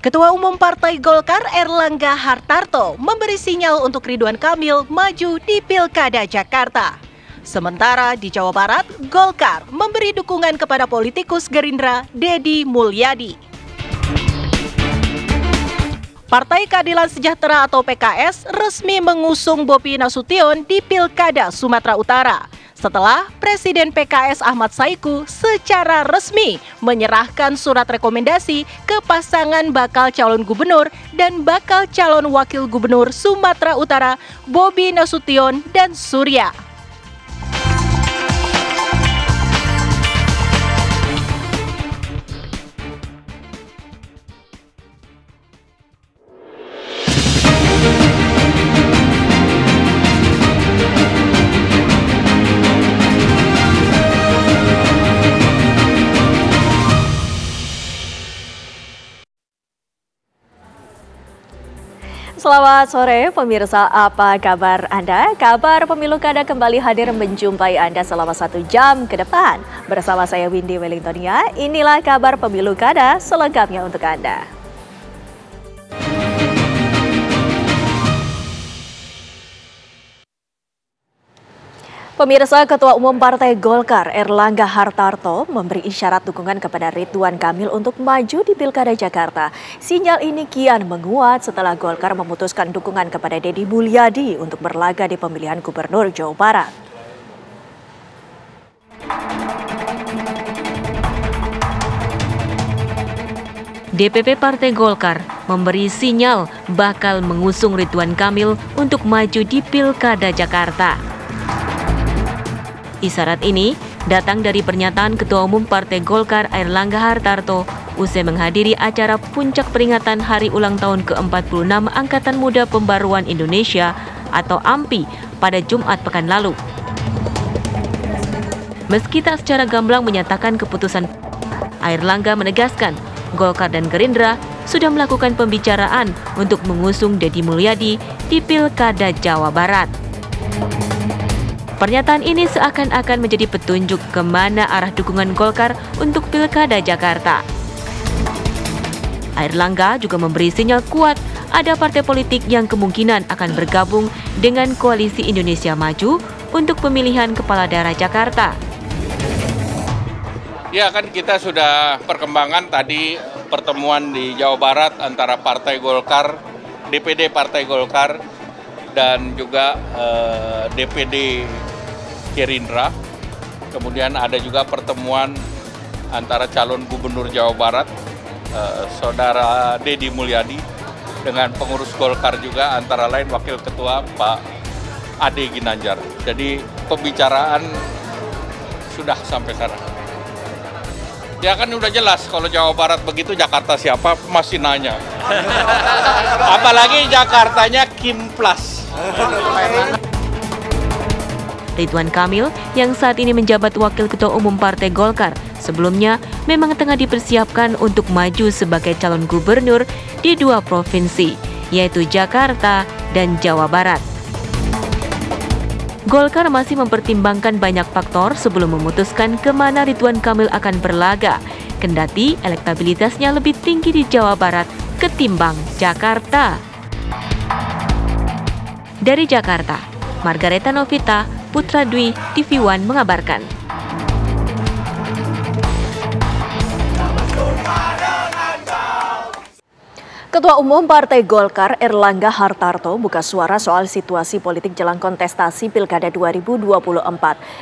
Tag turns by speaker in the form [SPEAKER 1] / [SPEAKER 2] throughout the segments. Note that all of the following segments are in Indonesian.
[SPEAKER 1] Ketua Umum Partai Golkar Erlangga Hartarto memberi sinyal untuk Ridwan Kamil maju di Pilkada Jakarta. Sementara di Jawa Barat, Golkar memberi dukungan kepada politikus Gerindra Deddy Mulyadi. Partai Keadilan Sejahtera atau PKS resmi mengusung Bobi Nasution di Pilkada Sumatera Utara. Setelah Presiden PKS Ahmad Saiku secara resmi menyerahkan surat rekomendasi ke pasangan bakal calon gubernur dan bakal calon wakil gubernur Sumatera Utara Bobi Nasution dan Surya.
[SPEAKER 2] Selamat sore pemirsa, apa kabar Anda? Kabar Pemilu Kada kembali hadir menjumpai Anda selama 1 jam ke depan. Bersama saya Windy Wellingtonia, inilah kabar Pemilu Kada selengkapnya untuk Anda. Pemirsa, Ketua Umum Partai Golkar Erlangga Hartarto memberi isyarat dukungan kepada Ridwan Kamil untuk maju di Pilkada Jakarta. Sinyal ini kian menguat setelah Golkar memutuskan dukungan kepada Deddy Mulyadi untuk berlaga di pemilihan Gubernur Jawa Barat.
[SPEAKER 3] DPP Partai Golkar memberi sinyal bakal mengusung Ridwan Kamil untuk maju di Pilkada Jakarta. Isyarat ini datang dari pernyataan Ketua Umum Partai Golkar Erlangga Hartarto usai menghadiri acara puncak peringatan Hari Ulang Tahun ke-46 Angkatan Muda Pembaruan Indonesia atau AMPI pada Jumat pekan lalu. Meski tak secara gamblang menyatakan keputusan, Erlangga menegaskan Golkar dan Gerindra sudah melakukan pembicaraan untuk mengusung Deddy Mulyadi di Pilkada Jawa Barat. Pernyataan ini seakan-akan menjadi petunjuk kemana arah dukungan Golkar untuk Pilkada Jakarta. Erlangga juga memberi sinyal kuat ada partai politik yang kemungkinan akan bergabung dengan Koalisi Indonesia Maju untuk pemilihan Kepala Daerah Jakarta.
[SPEAKER 4] Ya kan kita sudah perkembangan tadi pertemuan di Jawa Barat antara Partai Golkar, DPD Partai Golkar, dan juga DPD Gerindra. Kemudian ada juga pertemuan antara calon gubernur Jawa Barat, Saudara Deddy Mulyadi, dengan pengurus Golkar juga, antara lain Wakil Ketua Pak Ade Ginanjar. Jadi pembicaraan sudah sampai sana. Ya kan udah jelas kalau Jawa Barat begitu, Jakarta siapa masih nanya. Apalagi Jakartanya Kim Plus.
[SPEAKER 3] Ridwan Kamil yang saat ini menjabat Wakil Ketua Umum Partai Golkar sebelumnya memang tengah dipersiapkan untuk maju sebagai calon gubernur di 2 provinsi, yaitu Jakarta dan Jawa Barat. Golkar masih mempertimbangkan banyak faktor sebelum memutuskan kemana Ridwan Kamil akan berlaga, kendati elektabilitasnya lebih tinggi di Jawa Barat ketimbang Jakarta. Dari Jakarta, Margareta Novita, Putra Dwi, TV One mengabarkan.
[SPEAKER 2] Ketua Umum Partai Golkar Erlangga Hartarto buka suara soal situasi politik jelang kontestasi Pilkada 2024.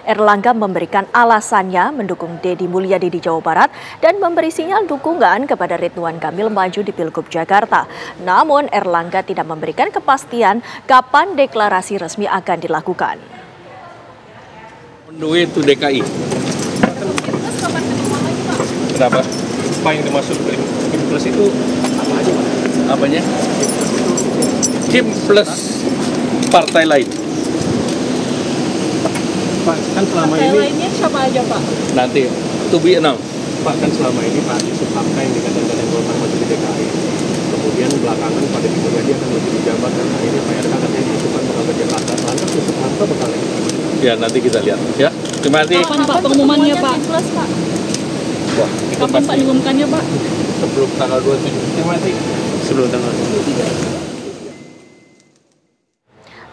[SPEAKER 2] Erlangga memberikan alasannya mendukung Deddy Mulyadi di Jawa Barat dan memberi sinyal dukungan kepada Ridwan Kamil maju di Pilgub Jakarta. Namun Erlangga tidak memberikan kepastian kapan deklarasi resmi akan dilakukan.
[SPEAKER 4] On the way to DKI. Kenapa?
[SPEAKER 5] Apa yang dimaksud Kim Plus itu apa aja, Pak?
[SPEAKER 4] Apanya? Kim plus partai lain.
[SPEAKER 5] Pak, kan selama
[SPEAKER 1] Partai
[SPEAKER 5] ini
[SPEAKER 1] lainnya siapa aja, Pak?
[SPEAKER 4] Nanti to be announced.
[SPEAKER 5] Pak, kan selama ini Pak Yusuf Hamka yang dikatakan Golkar maju di DKI. Kemudian belakangan pada Mulyadi akan maju di Jabar dan akhirnya Pak RK katanya diusulkan ke Jakarta. Lantas Yusuf Hamka bakal lagi.
[SPEAKER 4] Ya nanti kita lihat. Ya, terima kasih.
[SPEAKER 1] Kapan Pak pengumumannya, Pak?
[SPEAKER 4] Wah, itu
[SPEAKER 1] Kapan Pak diumumkannya, Pak?
[SPEAKER 4] sebelum tanggal 27. Terima kasih.
[SPEAKER 5] Sebelum tanggal.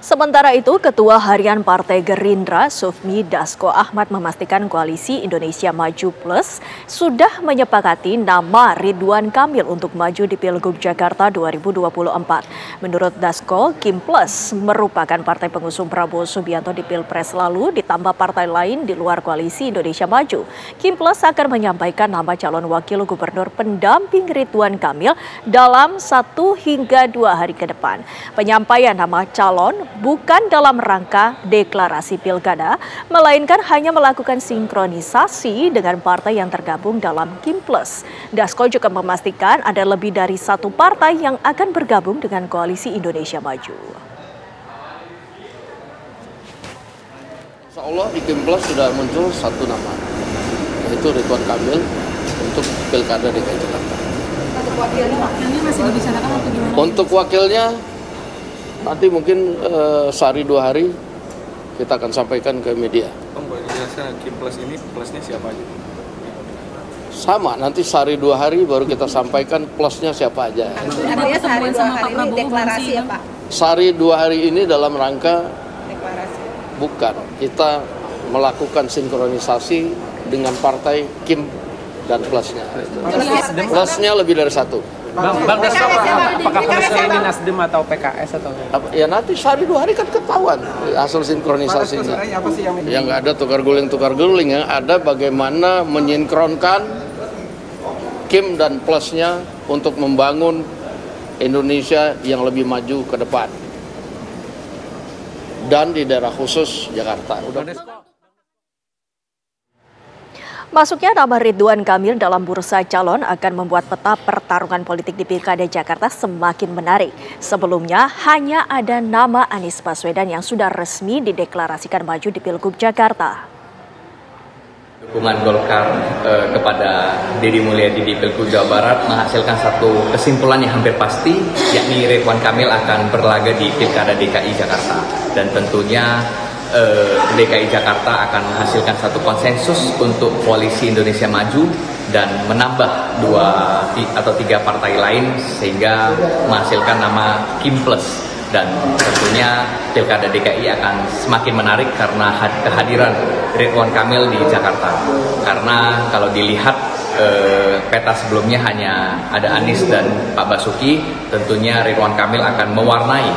[SPEAKER 2] Sementara itu, Ketua Harian Partai Gerindra, Sufmi Dasko Ahmad memastikan Koalisi Indonesia Maju Plus sudah menyepakati nama Ridwan Kamil untuk maju di Pilgub Jakarta 2024. Menurut Dasko, Kim Plus merupakan partai pengusung Prabowo Subianto di Pilpres lalu ditambah partai lain di luar Koalisi Indonesia Maju. Kim Plus akan menyampaikan nama calon wakil gubernur pendamping Ridwan Kamil dalam 1 hingga 2 hari ke depan. Penyampaian nama calon bukan dalam rangka deklarasi pilkada, melainkan hanya melakukan sinkronisasi dengan partai yang tergabung dalam Kim Plus. Dasko juga memastikan ada lebih dari 1 partai yang akan bergabung dengan Koalisi Indonesia Maju.
[SPEAKER 6] Insya Allah di Kim Plus sudah muncul 1 nama, yaitu Ridwan Kamil untuk Pilkada DKI Jakarta.
[SPEAKER 7] Untuk wakilnya masih dibicarakan atau gimana?
[SPEAKER 6] Untuk wakilnya nanti mungkin sehari 2 hari kita akan sampaikan ke media.
[SPEAKER 8] Om, boleh dijelaskan Kim Plus ini plusnya siapa aja?
[SPEAKER 6] Sama, nanti sehari 2 hari baru kita sampaikan plusnya siapa aja.
[SPEAKER 7] Artinya sehari 2 hari ini deklarasi ya Pak?
[SPEAKER 6] Sehari 2 hari ini dalam rangka
[SPEAKER 7] Deklarasi.
[SPEAKER 6] bukan, kita melakukan sinkronisasi dengan partai Kim dan plusnya. Plusnya lebih dari 1.
[SPEAKER 9] Bang Dasko, apakah plusnya ini Nasdem atau PKS atau?
[SPEAKER 6] Ya nanti sehari 2 hari kan ketahuan hasil sinkronisasinya. Yang nggak ada tukar guling, yang ada bagaimana menyinkronkan Kim dan plusnya untuk membangun Indonesia yang lebih maju ke depan. Dan di daerah khusus Jakarta.
[SPEAKER 2] Masuknya nama Ridwan Kamil dalam bursa calon akan membuat peta pertarungan politik di Pilkada Jakarta semakin menarik. Sebelumnya hanya ada nama Anies Baswedan yang sudah resmi dideklarasikan maju di Pilgub Jakarta.
[SPEAKER 10] Dukungan Golkar kepada Deddy Mulyadi di Pilgub Jawa Barat menghasilkan satu kesimpulan yang hampir pasti, yakni Ridwan Kamil akan berlaga di Pilkada DKI Jakarta. Dan tentunya DKI Jakarta akan menghasilkan satu konsensus untuk Koalisi Indonesia Maju dan menambah 2 atau 3 partai lain sehingga menghasilkan nama Kim Plus. Dan tentunya Pilkada DKI akan semakin menarik karena kehadiran Ridwan Kamil di Jakarta. Karena kalau dilihat peta sebelumnya hanya ada Anies dan Pak Basuki, tentunya Ridwan Kamil akan mewarnai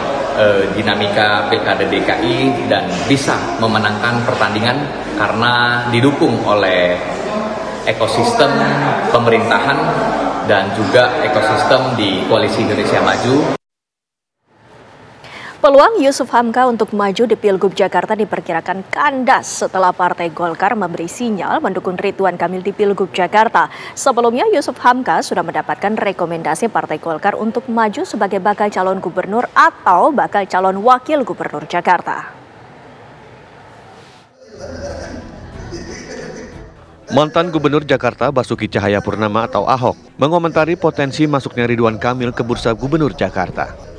[SPEAKER 10] dinamika Pilkada DKI dan bisa memenangkan pertandingan karena didukung oleh ekosistem pemerintahan dan juga ekosistem di Koalisi Indonesia Maju.
[SPEAKER 2] Peluang Yusuf Hamka untuk maju di Pilgub Jakarta diperkirakan kandas setelah Partai Golkar memberi sinyal mendukung Ridwan Kamil di Pilgub Jakarta. Sebelumnya Yusuf Hamka sudah mendapatkan rekomendasi Partai Golkar untuk maju sebagai bakal calon gubernur atau bakal calon wakil gubernur Jakarta.
[SPEAKER 11] Mantan Gubernur Jakarta Basuki Cahayapurnama atau Ahok mengomentari potensi masuknya Ridwan Kamil ke bursa Gubernur Jakarta.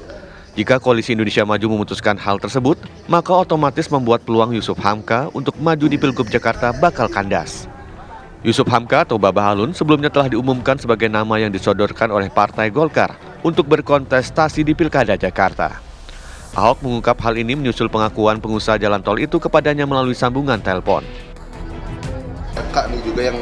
[SPEAKER 11] Jika Koalisi Indonesia Maju memutuskan hal tersebut, maka otomatis membuat peluang Yusuf Hamka untuk maju di Pilgub Jakarta bakal kandas. Yusuf Hamka atau Baba Halun sebelumnya telah diumumkan sebagai nama yang disodorkan oleh Partai Golkar untuk berkontestasi di Pilkada Jakarta. Ahok mengungkap hal ini menyusul pengakuan pengusaha jalan tol itu kepadanya melalui sambungan telepon.
[SPEAKER 12] Kak, ini juga yang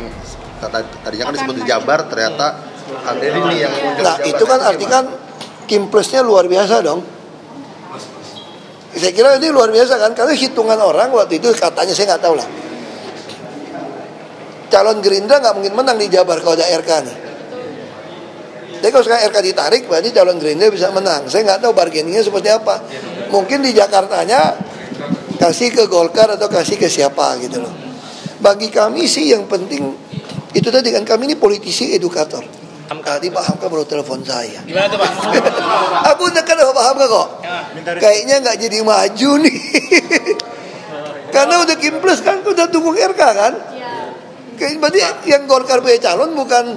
[SPEAKER 12] tadinya kan disebut di Jabar, ternyata ada ini yang...
[SPEAKER 13] Nah, itu kan artinya Kim Plusnya luar biasa dong. Saya kira ini luar biasa kan, karena hitungan orang waktu itu katanya, saya nggak tahu lah, calon Gerindra nggak mungkin menang di Jabar kalau ada RK nih. Jadi kalau sekarang RK ditarik, berarti calon Gerindra bisa menang. Saya nggak tahu bargainingnya seperti apa. Mungkin di Jakartanya kasih ke Golkar atau kasih ke siapa gitu loh. Bagi kami sih yang penting itu tadi kan, kami ini politisi edukator. Tadi Pak Hamka baru telepon saya.
[SPEAKER 9] Gimana tuh Pak?
[SPEAKER 13] Aku dekat sama Pak Hamka kok. Kayaknya nggak jadi maju nih. Karena udah Kim Plus kan, udah dukung RK kan. Berarti yang Golkar punya calon bukan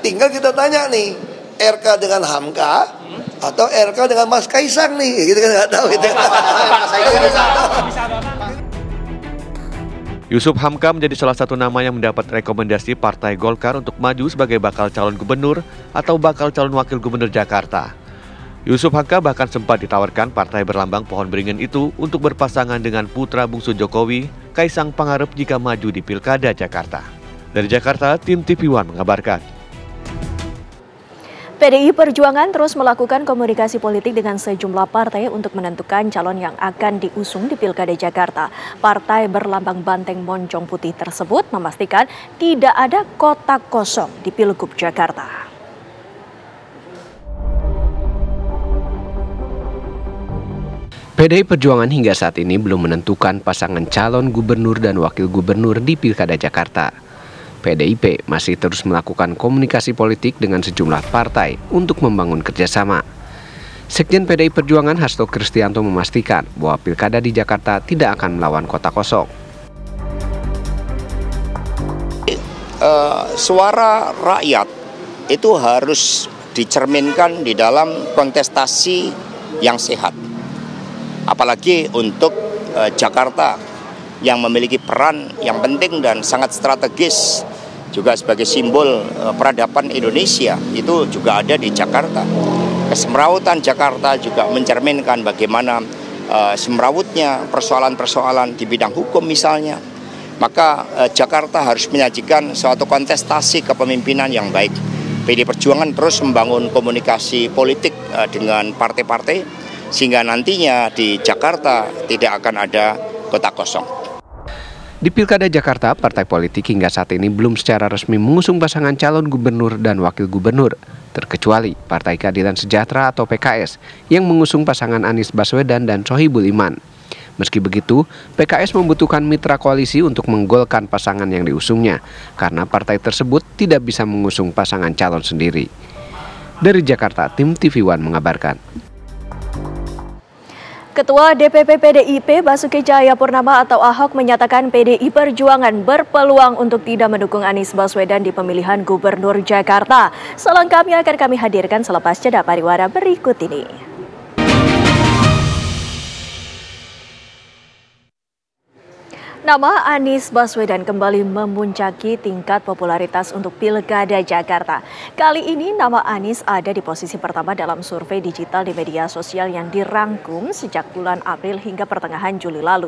[SPEAKER 13] tinggal kita tanya nih, RK dengan Hamka atau RK dengan Mas Kaisang nih, gitu kan nggak tahu gitu.
[SPEAKER 11] Yusuf Hamka menjadi salah satu nama yang mendapat rekomendasi Partai Golkar untuk maju sebagai bakal calon gubernur atau bakal calon wakil gubernur Jakarta. Yusuf Hamka bahkan sempat ditawarkan partai berlambang pohon beringin itu untuk berpasangan dengan putra bungsu Jokowi, Kaisang Pangarep jika maju di Pilkada Jakarta. Dari Jakarta, tim TV One mengabarkan.
[SPEAKER 2] PDI Perjuangan terus melakukan komunikasi politik dengan sejumlah partai untuk menentukan calon yang akan diusung di Pilkada Jakarta. Partai berlambang banteng moncong putih tersebut memastikan tidak ada kotak kosong di Pilgub Jakarta.
[SPEAKER 14] PDI Perjuangan hingga saat ini belum menentukan pasangan calon gubernur dan wakil gubernur di Pilkada Jakarta. PDIP masih terus melakukan komunikasi politik dengan sejumlah partai untuk membangun kerjasama. Sekjen PDI Perjuangan Hasto Kristianto memastikan bahwa Pilkada di Jakarta tidak akan melawan kota kosong.
[SPEAKER 15] Suara rakyat itu harus dicerminkan di dalam kontestasi yang sehat. Apalagi untuk Jakarta yang memiliki peran yang penting dan sangat strategis juga sebagai simbol peradaban Indonesia itu juga ada di Jakarta. Kesemrawutan Jakarta juga mencerminkan bagaimana semrawutnya persoalan-persoalan di bidang hukum misalnya. Maka Jakarta harus menyajikan suatu kontestasi kepemimpinan yang baik. PDI Perjuangan terus membangun komunikasi politik dengan partai-partai sehingga nantinya di Jakarta tidak akan ada kota kosong.
[SPEAKER 14] Di Pilkada Jakarta, partai politik hingga saat ini belum secara resmi mengusung pasangan calon gubernur dan wakil gubernur, terkecuali Partai Keadilan Sejahtera atau PKS yang mengusung pasangan Anies Baswedan dan Sohibul Iman. Meski begitu, PKS membutuhkan mitra koalisi untuk menggolkan pasangan yang diusungnya, karena partai tersebut tidak bisa mengusung pasangan calon sendiri. Dari Jakarta, tim TV One mengabarkan.
[SPEAKER 2] Ketua DPP PDIP Basuki Cahayapurnama atau Ahok menyatakan PDI Perjuangan berpeluang untuk tidak mendukung Anies Baswedan di pemilihan Gubernur Jakarta. Selengkapnya akan kami hadirkan selepas jeda pariwara berikut ini. Nama Anies Baswedan kembali memuncaki tingkat popularitas untuk Pilkada Jakarta. Kali ini nama Anies ada di posisi pertama dalam survei digital di media sosial yang dirangkum sejak bulan April hingga pertengahan Juli lalu.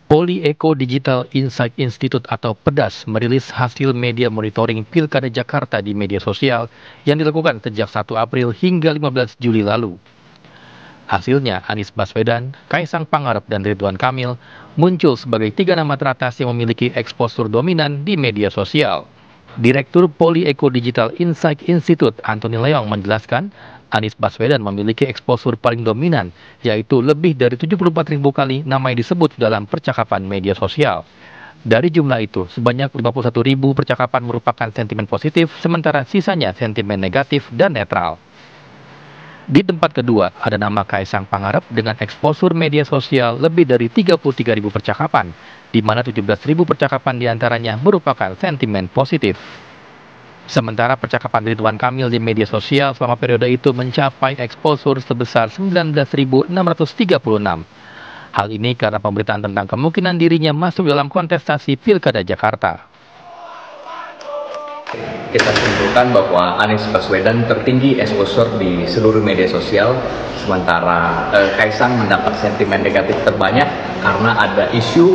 [SPEAKER 16] Poli Eco Digital Insight Institute atau PEDAS merilis hasil media monitoring Pilkada Jakarta di media sosial yang dilakukan sejak 1 April hingga 15 Juli lalu. Hasilnya, Anies Baswedan, Kaisang Pangarep, dan Ridwan Kamil muncul sebagai 3 nama teratas yang memiliki eksposur dominan di media sosial. Direktur Poli Eco Digital Insight Institute, Antoni Leong, menjelaskan Anies Baswedan memiliki eksposur paling dominan, yaitu lebih dari 74.000 kali nama yang disebut dalam percakapan media sosial. Dari jumlah itu, sebanyak 51.000 percakapan merupakan sentimen positif, sementara sisanya sentimen negatif dan netral. Di tempat kedua, ada nama Kaisang Pangarep dengan eksposur media sosial lebih dari 33.000 percakapan, di mana 17.000 percakapan diantaranya merupakan sentimen positif. Sementara percakapan Ridwan Kamil di media sosial selama periode itu mencapai eksposur sebesar 19.636. Hal ini karena pemberitaan tentang kemungkinan dirinya masuk dalam kontestasi Pilkada Jakarta.
[SPEAKER 10] Kita simpulkan bahwa Anies Baswedan tertinggi eksposur di seluruh media sosial, sementara Kaisang mendapat sentimen negatif terbanyak karena ada isu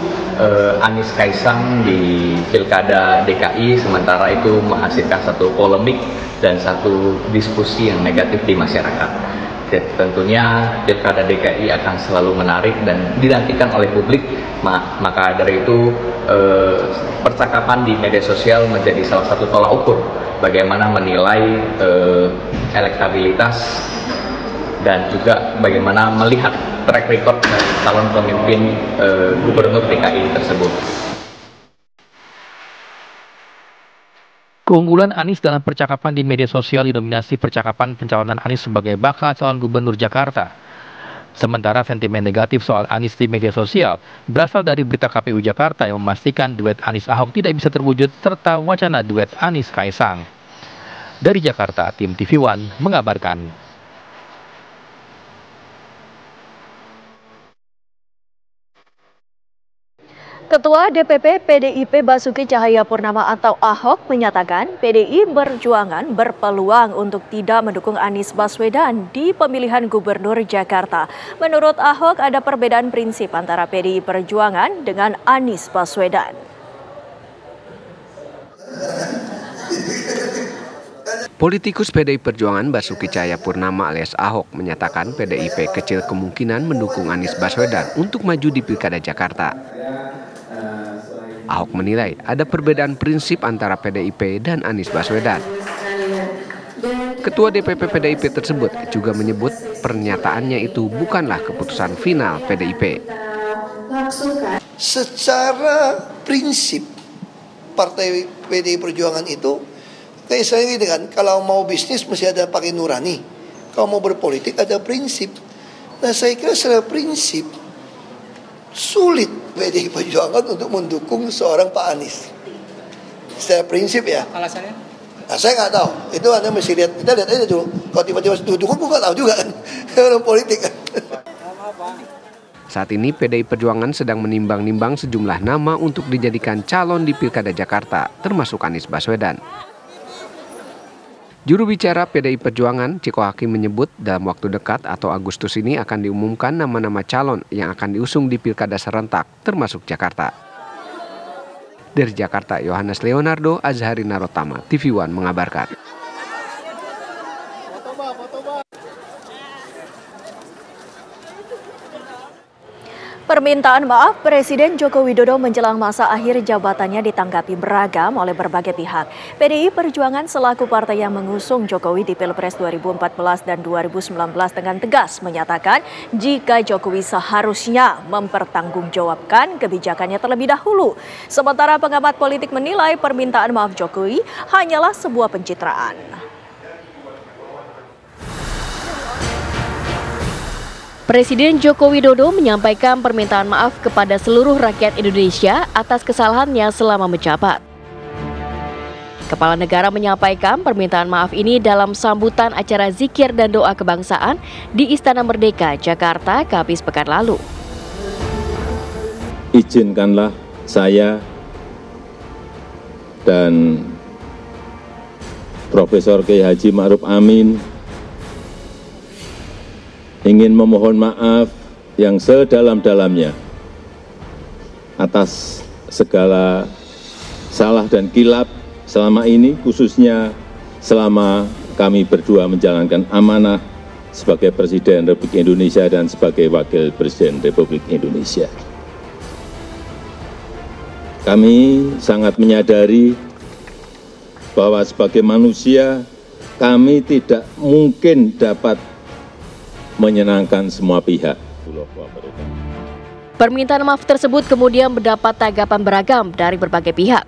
[SPEAKER 10] Anies Kaisang di Pilkada DKI, sementara itu menghasilkan satu polemik dan satu diskusi yang negatif di masyarakat. Tentunya Pilkada DKI akan selalu menarik dan dinantikan oleh publik, maka dari itu percakapan di media sosial menjadi salah satu tolak ukur bagaimana menilai elektabilitas dan juga bagaimana melihat track record dari calon pemimpin gubernur DKI tersebut.
[SPEAKER 16] Keunggulan Anies dalam percakapan di media sosial didominasi percakapan pencalonan Anies sebagai bakal calon gubernur Jakarta. Sementara sentimen negatif soal Anies di media sosial berasal dari berita KPU Jakarta yang memastikan duet Anies Ahok tidak bisa terwujud serta wacana duet Anies Kaisang. Dari Jakarta, tim TV One mengabarkan.
[SPEAKER 2] Ketua DPP PDIP Basuki Cahayapurnama atau Ahok menyatakan PDI Perjuangan berpeluang untuk tidak mendukung Anies Baswedan di pemilihan Gubernur Jakarta. Menurut Ahok ada perbedaan prinsip antara PDI Perjuangan dengan Anies Baswedan.
[SPEAKER 14] Politikus PDI Perjuangan Basuki Cahayapurnama alias Ahok menyatakan PDIP kecil kemungkinan mendukung Anies Baswedan untuk maju di Pilkada Jakarta. Ahok menilai ada perbedaan prinsip antara PDIP dan Anies Baswedan. Ketua DPP PDIP tersebut juga menyebut pernyataannya itu bukanlah keputusan final PDIP.
[SPEAKER 13] Secara prinsip partai PDI Perjuangan itu kayak saya gitu kan, kalau mau bisnis mesti ada pakai nurani, kalau mau berpolitik ada prinsip. Nah saya kira secara prinsip sulit PDI Perjuangan untuk mendukung seorang Pak Anies. Secara prinsip ya.
[SPEAKER 9] Alasannya?
[SPEAKER 13] Nah, saya nggak tahu. Itu Anda mesti lihat. Kita lihat aja dulu. Kalau tiba-tiba dukung, gue nggak tahu juga kan. Orang politik kan.
[SPEAKER 14] Saat ini PDI Perjuangan sedang menimbang-nimbang sejumlah nama untuk dijadikan calon di Pilkada Jakarta, termasuk Anies Baswedan. Juru bicara PDI Perjuangan, Ciko Hakim menyebut dalam waktu dekat atau Agustus ini akan diumumkan nama-nama calon yang akan diusung di Pilkada serentak, termasuk Jakarta. Dari Jakarta, Yohanes Leonardo, Azhari Narotama, TV One mengabarkan.
[SPEAKER 2] Permintaan maaf Presiden Joko Widodo menjelang masa akhir jabatannya ditanggapi beragam oleh berbagai pihak. PDI Perjuangan selaku partai yang mengusung Jokowi di Pilpres 2014 dan 2019 dengan tegas menyatakan jika Jokowi seharusnya mempertanggungjawabkan kebijakannya terlebih dahulu. Sementara pengamat politik menilai permintaan maaf Jokowi hanyalah sebuah pencitraan.
[SPEAKER 3] Presiden Joko Widodo menyampaikan permintaan maaf kepada seluruh rakyat Indonesia atas kesalahannya selama menjabat. Kepala negara menyampaikan permintaan maaf ini dalam sambutan acara zikir dan doa kebangsaan di Istana Merdeka, Jakarta, Kamis pekan lalu.
[SPEAKER 17] Izinkanlah saya dan Profesor Kiai Haji Ma'ruf Amin ingin memohon maaf yang sedalam-dalamnya atas segala salah dan kilap selama ini, khususnya selama kami berdua menjalankan amanah sebagai Presiden Republik Indonesia dan sebagai Wakil Presiden Republik Indonesia. Kami sangat menyadari bahwa sebagai manusia kami tidak mungkin dapat menyenangkan semua pihak.
[SPEAKER 3] Permintaan maaf tersebut kemudian mendapat tanggapan beragam dari berbagai pihak.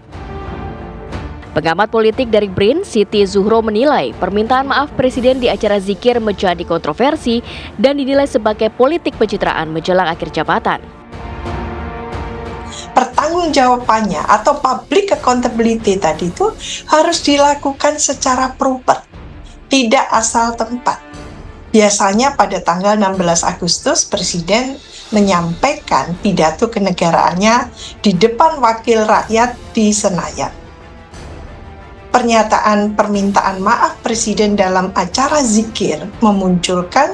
[SPEAKER 3] Pengamat politik dari BRIN, Siti Zuhro menilai permintaan maaf Presiden di acara zikir menjadi kontroversi dan dinilai sebagai politik pencitraan menjelang akhir jabatan.
[SPEAKER 18] Pertanggungjawabannya atau public accountability tadi itu harus dilakukan secara proper, tidak asal tempat. Biasanya pada tanggal 16 Agustus, Presiden menyampaikan pidato kenegaraannya di depan wakil rakyat di Senayan. Pernyataan permintaan maaf Presiden dalam acara zikir memunculkan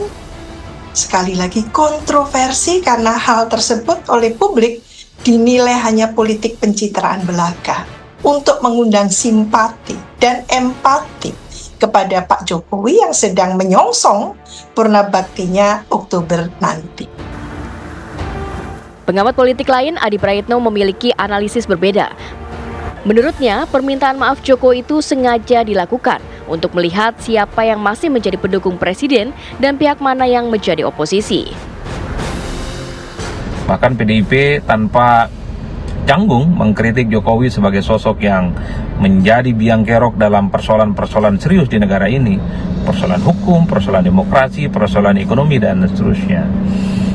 [SPEAKER 18] sekali lagi kontroversi karena hal tersebut oleh publik dinilai hanya politik pencitraan belaka untuk mengundang simpati dan empati kepada Pak Jokowi yang sedang menyongsong purna baktinya Oktober nanti.
[SPEAKER 3] Pengamat politik lain, Adi Praetno, memiliki analisis berbeda. Menurutnya, permintaan maaf Jokowi itu sengaja dilakukan untuk melihat siapa yang masih menjadi pendukung Presiden dan pihak mana yang menjadi oposisi.
[SPEAKER 19] Bahkan PDIP tanpa canggung mengkritik Jokowi sebagai sosok yang menjadi biang kerok dalam persoalan-persoalan serius di negara ini, persoalan hukum, persoalan demokrasi, persoalan ekonomi, dan seterusnya.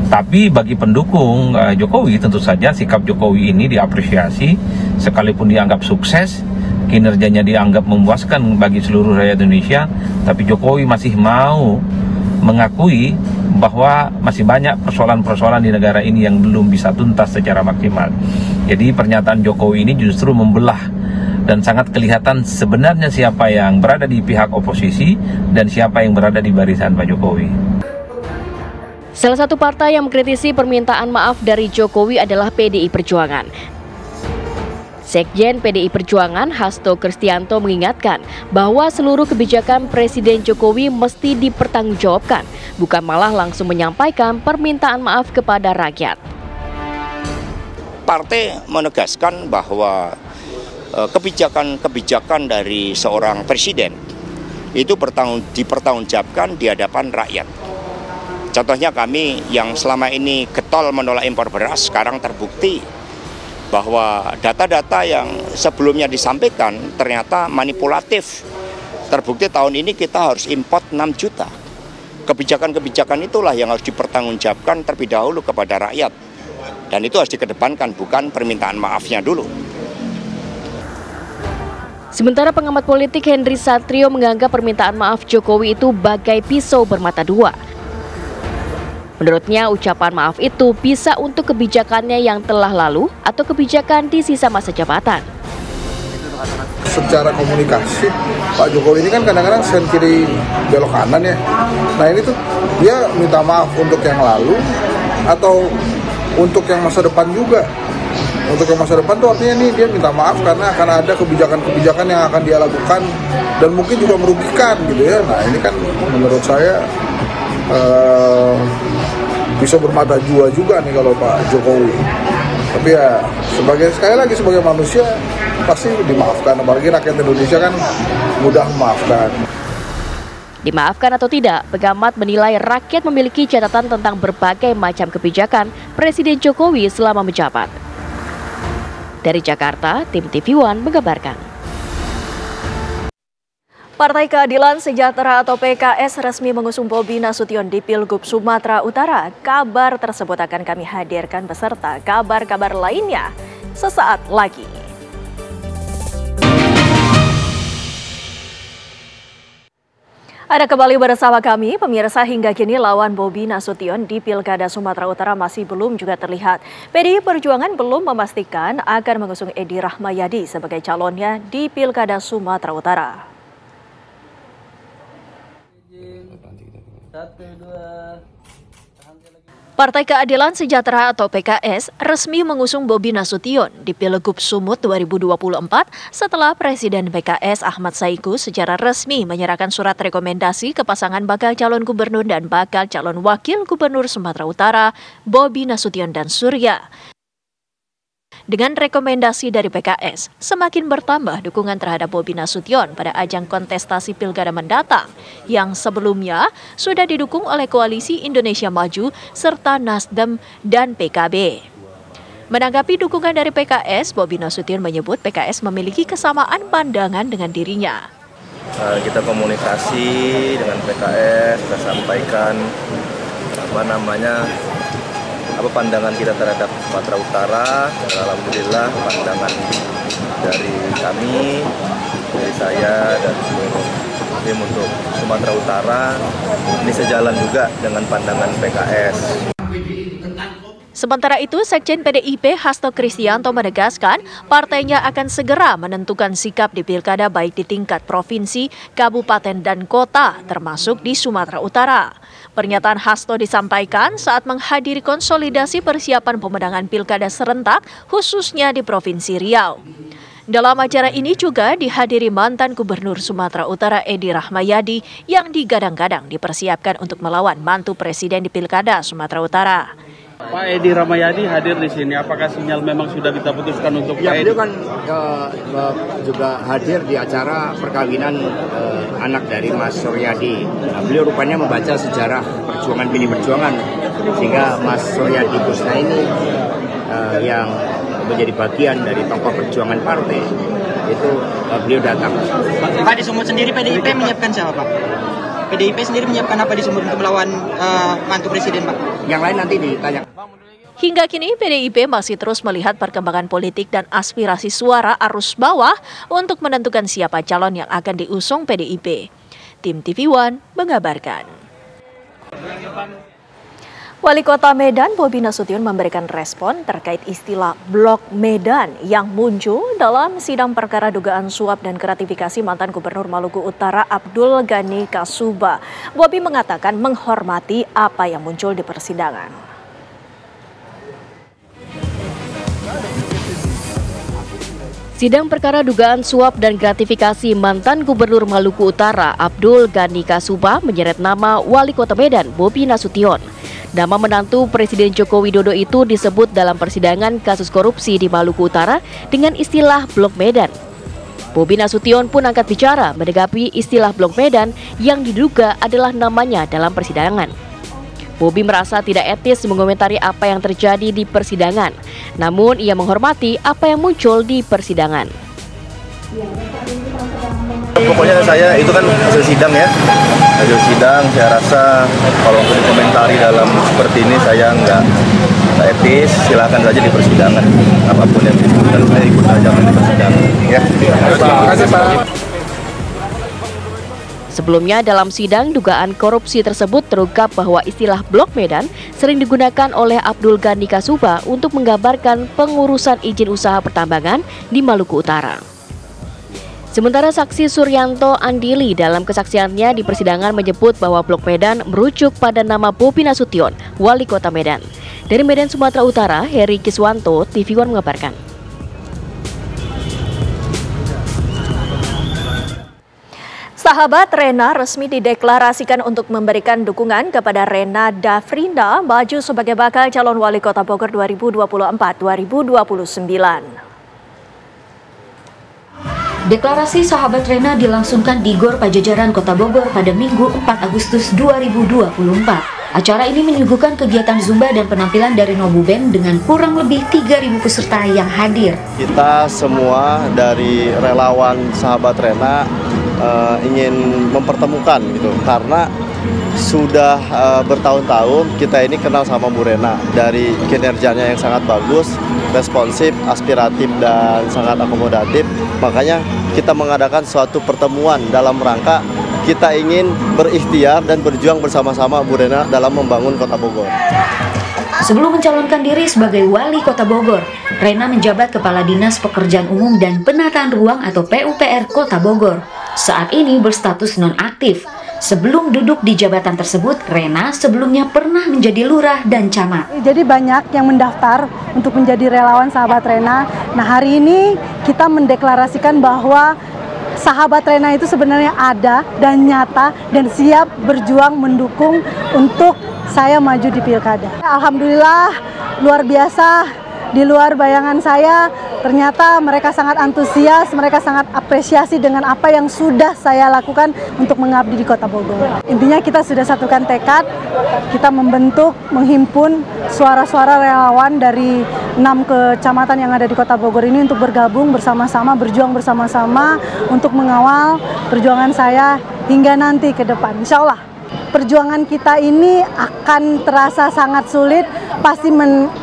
[SPEAKER 19] Tapi bagi pendukung Jokowi, tentu saja sikap Jokowi ini diapresiasi, sekalipun dianggap sukses, kinerjanya dianggap memuaskan bagi seluruh rakyat Indonesia, tapi Jokowi masih mau mengakui bahwa masih banyak persoalan-persoalan di negara ini yang belum bisa tuntas secara maksimal. Jadi pernyataan Jokowi ini justru membelah dan sangat kelihatan sebenarnya siapa yang berada di pihak oposisi dan siapa yang berada di barisan Pak Jokowi.
[SPEAKER 2] Salah satu partai yang mengkritisi permintaan maaf dari Jokowi adalah PDI Perjuangan. Sekjen PDI Perjuangan Hasto Kristianto mengingatkan bahwa seluruh kebijakan Presiden Jokowi mesti dipertanggungjawabkan, bukan malah langsung menyampaikan permintaan maaf kepada rakyat.
[SPEAKER 15] Partai menegaskan bahwa kebijakan-kebijakan dari seorang presiden itu dipertanggungjawabkan di hadapan rakyat. Contohnya kami yang selama ini getol menolak impor beras sekarang terbukti bahwa data-data yang sebelumnya disampaikan ternyata manipulatif. Terbukti tahun ini kita harus import 6 juta. Kebijakan-kebijakan itulah yang harus dipertanggungjawabkan terlebih dahulu kepada rakyat. Dan itu harus dikedepankan, bukan permintaan maafnya dulu.
[SPEAKER 2] Sementara pengamat politik Henry Satrio menganggap permintaan maaf Jokowi itu bagai pisau bermata dua. Menurutnya ucapan maaf itu bisa untuk kebijakannya yang telah lalu atau kebijakan di sisa masa jabatan.
[SPEAKER 20] Secara komunikasi, Pak Jokowi ini kan kadang-kadang sen kiri belok kanan ya. Nah ini tuh dia minta maaf untuk yang lalu atau untuk yang masa depan juga. Untuk yang masa depan tuh artinya nih dia minta maaf karena akan ada kebijakan-kebijakan yang akan dia lakukan dan mungkin juga merugikan gitu ya. Nah ini kan menurut saya bisa bermata dua juga nih kalau Pak Jokowi. Tapi ya sekali lagi sebagai manusia pasti dimaafkan, apalagi rakyat Indonesia kan mudah memaafkan.
[SPEAKER 2] Dimaafkan atau tidak, pengamat menilai rakyat memiliki catatan tentang berbagai macam kebijakan Presiden Jokowi selama menjabat. Dari Jakarta, tim TV One mengabarkan. Partai Keadilan Sejahtera atau PKS resmi mengusung Bobi Nasution di Pilgub Sumatera Utara. Kabar tersebut akan kami hadirkan beserta kabar-kabar lainnya sesaat lagi. Ada kembali bersama kami, pemirsa. Hingga kini lawan Bobi Nasution di Pilkada Sumatera Utara masih belum juga terlihat. PDI Perjuangan belum memastikan akan mengusung Edi Rahmayadi sebagai calonnya di Pilkada Sumatera Utara. Partai Keadilan Sejahtera atau PKS resmi mengusung Bobi Nasution di Pilgub Sumut 2024 setelah Presiden PKS Ahmad Saiku secara resmi menyerahkan surat rekomendasi ke pasangan bakal calon gubernur dan bakal calon wakil gubernur Sumatera Utara, Bobi Nasution dan Surya. Dengan rekomendasi dari PKS, semakin bertambah dukungan terhadap Bobi Nasution pada ajang kontestasi pilkada mendatang yang sebelumnya sudah didukung oleh Koalisi Indonesia Maju serta Nasdem dan PKB. Menanggapi dukungan dari PKS, Bobi Nasution menyebut PKS memiliki kesamaan pandangan dengan dirinya.
[SPEAKER 21] Kita komunikasi dengan PKS, kita sampaikan pandangan kita terhadap Sumatera Utara. Alhamdulillah pandangan dari kami, dari saya dan seluruh tim untuk Sumatera Utara ini sejalan juga dengan pandangan PKS.
[SPEAKER 2] Sementara itu, Sekjen PDIP Hasto Kristianto menegaskan partainya akan segera menentukan sikap di pilkada baik di tingkat provinsi, kabupaten, dan kota, termasuk di Sumatera Utara. Pernyataan Hasto disampaikan saat menghadiri konsolidasi persiapan pemenangan pilkada serentak, khususnya di Provinsi Riau. Dalam acara ini juga dihadiri mantan Gubernur Sumatera Utara Edi Rahmayadi yang digadang-gadang dipersiapkan untuk melawan mantu Presiden di pilkada Sumatera Utara.
[SPEAKER 22] Pak Edi Rahmayadi hadir di sini. Apakah sinyal memang sudah kita putuskan untuk
[SPEAKER 23] ya,
[SPEAKER 22] Pak Edi?
[SPEAKER 23] Beliau kan juga hadir di acara perkawinan anak dari Mas Suryadi. Nah, beliau rupanya membaca sejarah perjuangan pilih perjuangan sehingga Mas Suryadi Kusna ini yang menjadi bagian dari tokoh perjuangan partai itu beliau datang.
[SPEAKER 24] Pak, di Sumut sendiri PDIP menyiapkan siapa, Pak? PDIP sendiri menyiapkan apa di Sumut untuk melawan mantu Presiden, Pak?
[SPEAKER 23] Yang lain nanti ditanya.
[SPEAKER 2] Hingga kini PDIP masih terus melihat perkembangan politik dan aspirasi suara arus bawah untuk menentukan siapa calon yang akan diusung PDIP. Tim TV One mengabarkan. Wali Kota Medan Bobi Nasution memberikan respon terkait istilah Blok Medan yang muncul dalam sidang perkara dugaan suap dan gratifikasi mantan Gubernur Maluku Utara Abdul Ghani Kasuba. Bobi mengatakan menghormati apa yang muncul di persidangan. Sidang perkara dugaan suap dan gratifikasi mantan Gubernur Maluku Utara Abdul Ghani Kasuba menyeret nama Wali Kota Medan Bobi Nasution. Nama menantu Presiden Joko Widodo itu disebut dalam persidangan kasus korupsi di Maluku Utara dengan istilah Blok Medan. Bobi Nasution pun angkat bicara menanggapi istilah Blok Medan yang diduga adalah namanya dalam persidangan. Bobi merasa tidak etis mengomentari apa yang terjadi di persidangan, namun ia menghormati apa yang muncul di persidangan.
[SPEAKER 21] Pokoknya saya itu kan hasil sidang ya, hasil sidang. Saya rasa kalau untuk dikomentari dalam seperti ini saya nggak etis. Silakan saja di persidangan, apapun yang disebutkan saya ikut saja di persidangan. Ya. Terima kasih Pak.
[SPEAKER 2] Sebelumnya dalam sidang dugaan korupsi tersebut terungkap bahwa istilah Blok Medan sering digunakan oleh Abdul Ghani Kasuba untuk menggambarkan pengurusan izin usaha pertambangan di Maluku Utara. Sementara saksi Suryanto Andili dalam kesaksiannya di persidangan menyebut bahwa Blok Medan merujuk pada nama Bobi Nasution, Wali Kota Medan. Dari Medan, Sumatera Utara, Heri Kiswanto, TV One mengabarkan. Sahabat Rena resmi dideklarasikan untuk memberikan dukungan kepada Rena Dafrinda maju sebagai bakal calon wali kota Bogor 2024-2029.
[SPEAKER 1] Deklarasi sahabat Rena dilangsungkan di Gor Pajajaran Kota Bogor pada Minggu 4 Agustus 2024. Acara ini menyuguhkan kegiatan Zumba dan penampilan dari Nobu Band dengan kurang lebih 3.000 peserta yang hadir.
[SPEAKER 21] Kita semua dari relawan sahabat Rena ingin mempertemukan gitu, karena sudah bertahun-tahun kita ini kenal sama Bu Rena dari kinerjanya yang sangat bagus, responsif, aspiratif, dan sangat akomodatif. Makanya kita mengadakan suatu pertemuan dalam rangka kita ingin berikhtiar dan berjuang bersama-sama Bu Rena dalam membangun Kota Bogor.
[SPEAKER 1] Sebelum mencalonkan diri sebagai wali Kota Bogor, Rena menjabat Kepala Dinas Pekerjaan Umum dan Penataan Ruang atau PUPR Kota Bogor. Saat ini berstatus nonaktif. Sebelum duduk di jabatan tersebut, Rena sebelumnya pernah menjadi lurah dan camat.
[SPEAKER 4] Jadi banyak yang mendaftar untuk menjadi relawan sahabat Rena. Nah, hari ini kita mendeklarasikan bahwa sahabat Rena itu sebenarnya ada dan nyata dan siap berjuang mendukung untuk saya maju di Pilkada. Alhamdulillah luar biasa, di luar bayangan saya. Ternyata mereka sangat antusias, mereka sangat apresiasi dengan apa yang sudah saya lakukan untuk mengabdi di Kota Bogor. Intinya kita sudah satukan tekad, kita membentuk, menghimpun suara-suara relawan dari 6 kecamatan yang ada di Kota Bogor ini untuk bergabung bersama-sama, berjuang bersama-sama untuk mengawal perjuangan saya hingga nanti ke depan. Insya Allah perjuangan kita ini akan terasa sangat sulit, pasti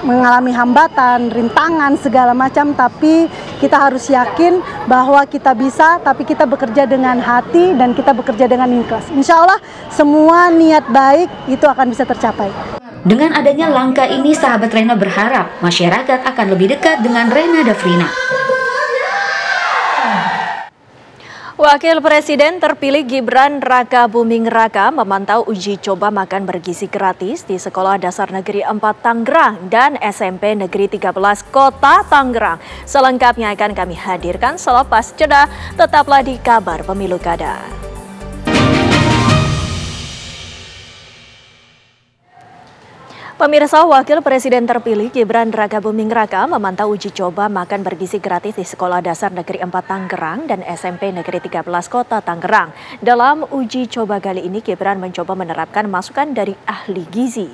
[SPEAKER 4] mengalami hambatan, rintangan, segala macam, tapi kita harus yakin bahwa kita bisa, tapi kita bekerja dengan hati dan kita bekerja dengan ikhlas. Insya Allah semua niat baik itu akan bisa tercapai.
[SPEAKER 1] Dengan adanya langkah ini, sahabat Rena berharap masyarakat akan lebih dekat dengan Rena Dafrina.
[SPEAKER 2] Wakil Presiden terpilih Gibran Raka Buming Raka memantau uji coba makan bergizi gratis di Sekolah Dasar Negeri 4 Tangerang dan SMP Negeri 13 Kota Tangerang. Selengkapnya akan kami hadirkan selepas jeda. Tetaplah di Kabar Pemilu Kada. Pemirsa, Wakil Presiden terpilih Gibran Raka Buming Raka memantau uji coba makan bergizi gratis di Sekolah Dasar Negeri 4 Tangerang dan SMP Negeri 13 Kota Tangerang. Dalam uji coba kali ini, Gibran mencoba menerapkan masukan dari ahli gizi.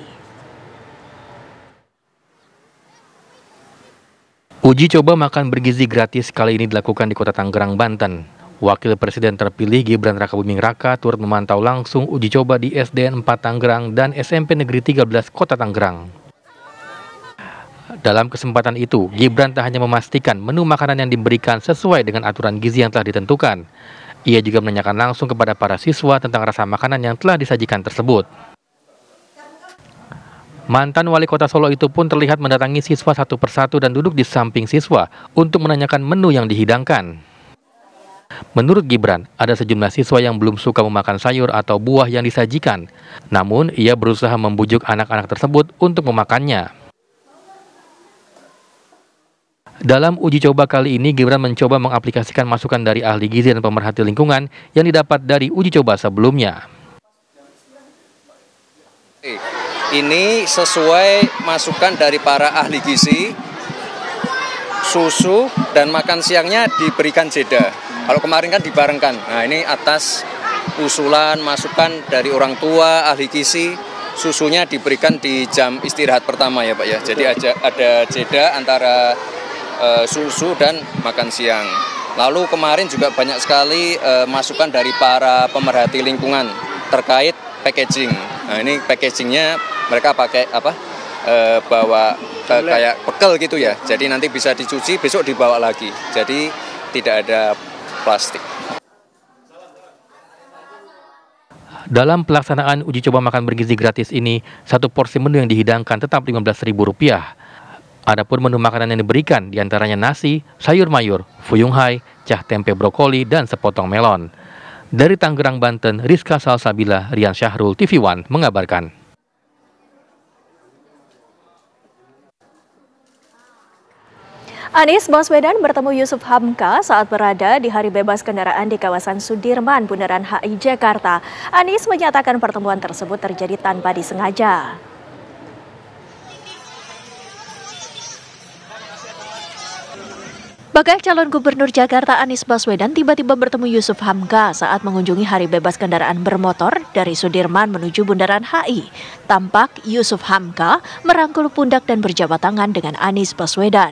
[SPEAKER 16] Uji coba makan bergizi gratis kali ini dilakukan di Kota Tangerang, Banten. Wakil Presiden terpilih Gibran Raka Buming Raka turut memantau langsung uji coba di SDN 4 Tangerang dan SMP Negeri 13 Kota Tangerang. Dalam kesempatan itu, Gibran tak hanya memastikan menu makanan yang diberikan sesuai dengan aturan gizi yang telah ditentukan. Ia juga menanyakan langsung kepada para siswa tentang rasa makanan yang telah disajikan tersebut. Mantan wali kota Solo itu pun terlihat mendatangi siswa satu persatu dan duduk di samping siswa untuk menanyakan menu yang dihidangkan. Menurut Gibran, ada sejumlah siswa yang belum suka memakan sayur atau buah yang disajikan. Namun, ia berusaha membujuk anak-anak tersebut untuk memakannya. Dalam uji coba kali ini, Gibran mencoba mengaplikasikan masukan dari ahli gizi dan pemerhati lingkungan yang didapat dari uji coba sebelumnya.
[SPEAKER 10] Ini sesuai masukan dari para ahli gizi, susu dan makan siangnya diberikan jeda. Kalau kemarin kan dibarengkan. Nah, ini atas usulan masukan dari orang tua, ahli gizi, susunya diberikan di jam istirahat pertama ya Pak ya. Jadi ada jeda antara susu dan makan siang. Lalu kemarin juga banyak sekali masukan dari para pemerhati lingkungan terkait packaging. Nah, ini packagingnya mereka pakai apa? Bawa kayak pekel gitu ya. Jadi nanti bisa dicuci, besok dibawa lagi. Jadi tidak ada plastik.
[SPEAKER 16] Dalam pelaksanaan uji coba makan bergizi gratis ini, satu porsi menu yang dihidangkan tetap Rp15.000. Adapun menu makanan yang diberikan diantaranya nasi, sayur mayur, fuyung hai, cah tempe brokoli, dan sepotong melon. Dari Tangerang, Banten, Rizka Salsabila, Rian Syahrul, TV One mengabarkan.
[SPEAKER 2] Anies Baswedan bertemu Yusuf Hamka saat berada di Hari Bebas Kendaraan di kawasan Sudirman, Bundaran HI Jakarta. Anies menyatakan pertemuan tersebut terjadi tanpa disengaja. Bakal calon Gubernur Jakarta Anies Baswedan tiba-tiba bertemu Yusuf Hamka saat mengunjungi Hari Bebas Kendaraan bermotor dari Sudirman menuju Bundaran HI. Tampak Yusuf Hamka merangkul pundak dan berjabat tangan dengan Anies Baswedan.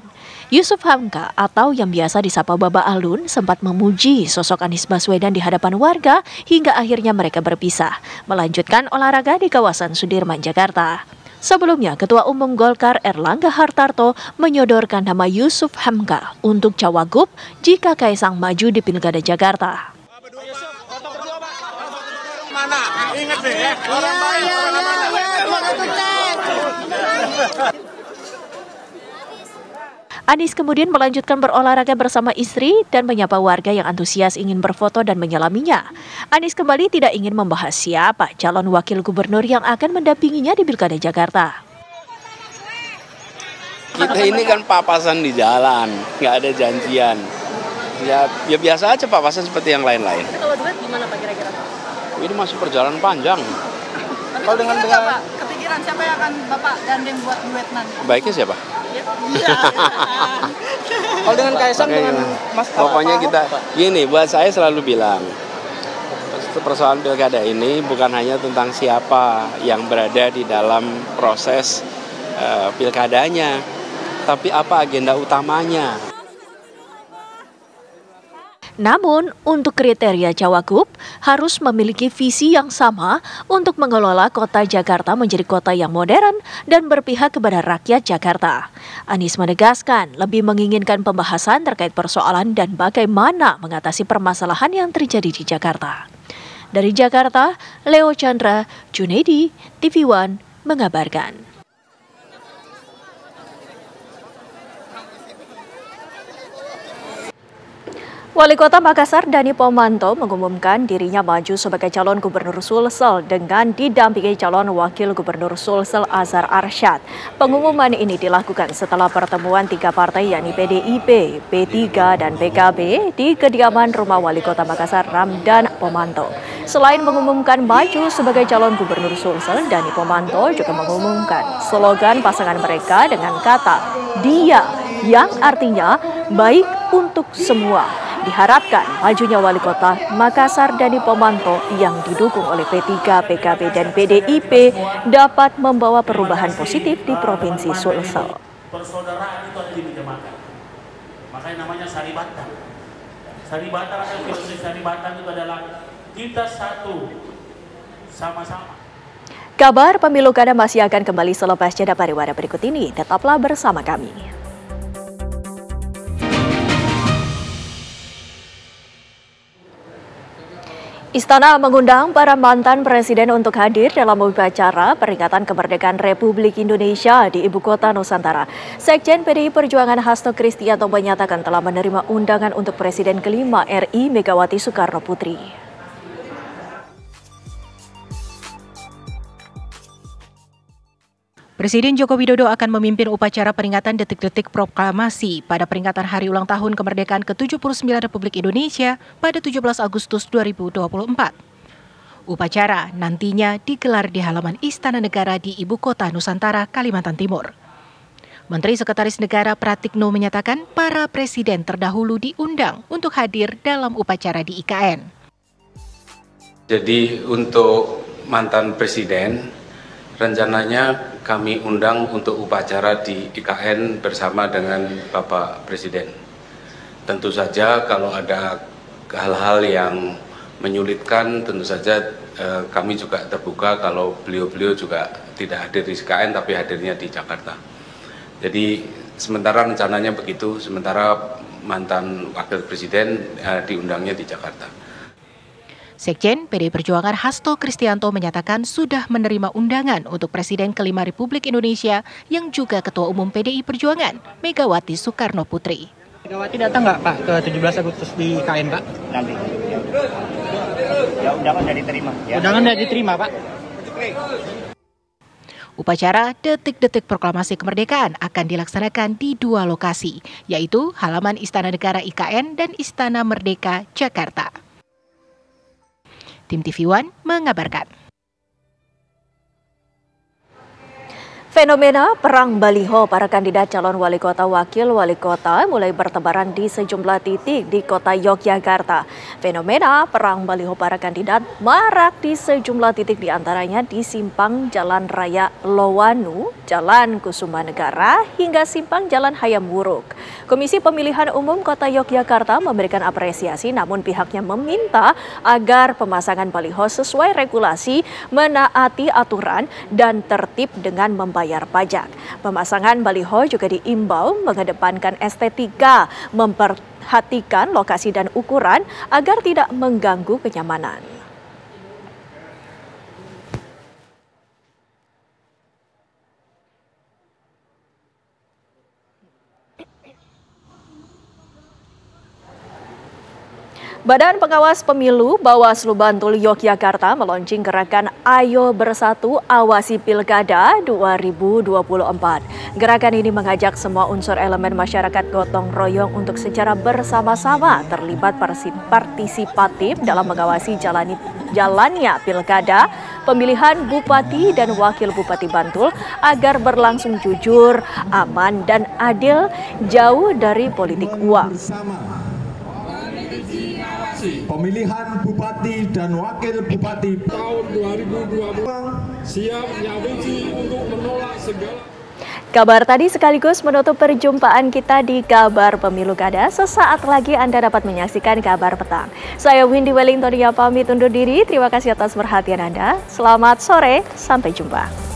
[SPEAKER 2] Yusuf Hamka atau yang biasa disapa Baba Alun sempat memuji sosok Anies Baswedan di hadapan warga hingga akhirnya mereka berpisah, melanjutkan olahraga di kawasan Sudirman, Jakarta. Sebelumnya, Ketua Umum Golkar Erlangga Hartarto menyodorkan nama Yusuf Hamka untuk Cawagup jika Kaisang maju di Pilkada Jakarta. Ingat deh, orang baik, orang mana? Anies kemudian melanjutkan berolahraga bersama istri dan menyapa warga yang antusias ingin berfoto dan menyelaminya. Anies kembali tidak ingin membahas siapa calon wakil gubernur yang akan mendampinginya di Pilkada Jakarta.
[SPEAKER 5] Kita ini kan papasan di jalan, nggak ada janjian. Ya biasa aja papasan seperti yang lain-lain.
[SPEAKER 2] Kalau duet gimana Pak kira-kira?
[SPEAKER 5] Ini masih perjalanan panjang.
[SPEAKER 2] Kalau dengan Bapak, kepikiran siapa yang akan Bapak gandeng buat duet nanti?
[SPEAKER 5] Baiknya siapa?
[SPEAKER 2] Iya.
[SPEAKER 5] Kalau dengan Kaisang dengan Mas pokoknya kita gini, buat saya selalu bilang persoalan pilkada ini bukan hanya tentang siapa yang berada di dalam proses pilkadanya, tapi apa agenda utamanya.
[SPEAKER 2] Namun, untuk kriteria Cawagup harus memiliki visi yang sama untuk mengelola kota Jakarta menjadi kota yang modern dan berpihak kepada rakyat Jakarta. Anies menegaskan lebih menginginkan pembahasan terkait persoalan dan bagaimana mengatasi permasalahan yang terjadi di Jakarta. Dari Jakarta, Leo Chandra, Junedi, TV One mengabarkan. Wali Kota Makassar Dani Pomanto mengumumkan dirinya maju sebagai calon gubernur Sulsel dengan didampingi calon wakil gubernur Sulsel Azhar Arsyad. Pengumuman ini dilakukan setelah pertemuan tiga partai yakni PDIP, P3 dan PKB di kediaman rumah Wali Kota Makassar Ramdan Pomanto. Selain mengumumkan maju sebagai calon gubernur Sulsel, Dani Pomanto juga mengumumkan slogan pasangan mereka dengan kata "Dia", yang artinya baik untuk semua. Diharapkan majunya Wali Kota Makassar Dani Pomanto yang didukung oleh P3, PKB, dan PDIP dapat membawa perubahan positif di Provinsi Sulsel.
[SPEAKER 6] Persaudaraan itu ada di meja makan. Makanya namanya saribatan. Saribatan atau filosofi saribatan itu adalah kita satu, sama-sama.
[SPEAKER 2] Kabar pemilu kada masih akan kembali selepas jeda pariwara berikut ini. Tetaplah bersama kami. Istana mengundang para mantan presiden untuk hadir dalam upacara peringatan kemerdekaan Republik Indonesia di Ibu Kota Nusantara. Sekjen PDI Perjuangan Hasto Kristianto menyatakan telah menerima undangan untuk Presiden kelima RI Megawati Soekarno Putri.
[SPEAKER 7] Presiden Joko Widodo akan memimpin upacara peringatan detik-detik proklamasi pada peringatan Hari Ulang Tahun Kemerdekaan ke-79 Republik Indonesia pada 17 Agustus 2024. Upacara nantinya digelar di halaman Istana Negara di Ibu Kota Nusantara, Kalimantan Timur. Menteri Sekretaris Negara Pratikno menyatakan para presiden terdahulu diundang untuk hadir dalam upacara di IKN.
[SPEAKER 5] Jadi untuk mantan presiden, rencananya kami undang untuk upacara di IKN bersama dengan Bapak Presiden. Tentu saja kalau ada hal-hal yang menyulitkan, tentu saja kami juga terbuka kalau beliau-beliau juga tidak hadir di IKN tapi hadirnya di Jakarta. Jadi sementara rencananya begitu, sementara mantan Wakil Presiden diundangnya di Jakarta.
[SPEAKER 7] Sekjen PDI Perjuangan Hasto Kristianto menyatakan sudah menerima undangan untuk Presiden kelima Republik Indonesia yang juga Ketua Umum PDI Perjuangan, Megawati Soekarno Putri.
[SPEAKER 24] Megawati datang nggak Pak ke 17 Agustus di IKN Pak?
[SPEAKER 23] Nanti. Ya undangan sudah diterima. Ya.
[SPEAKER 24] Undangan sudah diterima Pak.
[SPEAKER 7] Upacara detik-detik proklamasi kemerdekaan akan dilaksanakan di dua lokasi, yaitu halaman Istana Negara IKN dan Istana Merdeka, Jakarta. Tim TV One mengabarkan.
[SPEAKER 2] Fenomena perang baliho para kandidat calon wali kota wakil wali kota mulai bertebaran di sejumlah titik di kota Yogyakarta. Fenomena perang baliho para kandidat marak di sejumlah titik diantaranya di simpang Jalan Raya Lowanu, Jalan Kusuma Negara, hingga simpang Jalan Hayam Wuruk. Komisi Pemilihan Umum Kota Yogyakarta memberikan apresiasi, namun pihaknya meminta agar pemasangan baliho sesuai regulasi, menaati aturan, dan tertib dengan membayar pajak. Pemasangan baliho juga diimbau mengedepankan estetika, memperhatikan lokasi dan ukuran agar tidak mengganggu kenyamanan. Badan Pengawas Pemilu Bawaslu Bantul Yogyakarta meluncing gerakan Ayo Bersatu Awasi Pilkada 2024. Gerakan ini mengajak semua unsur elemen masyarakat gotong royong untuk secara bersama-sama terlibat partisipatif dalam mengawasi jalannya pilkada, pemilihan Bupati dan Wakil Bupati Bantul agar berlangsung jujur, aman, dan adil, jauh dari politik uang.
[SPEAKER 8] Pemilihan Bupati dan Wakil Bupati tahun 2020 siap nyawiji untuk menolak segala.
[SPEAKER 2] Kabar tadi sekaligus menutup perjumpaan kita di Kabar Pemilu Kada. Sesaat lagi Anda dapat menyaksikan Kabar Petang. Saya Windy Wellington yang pamit undur diri. Terima kasih atas perhatian Anda. Selamat sore, sampai jumpa.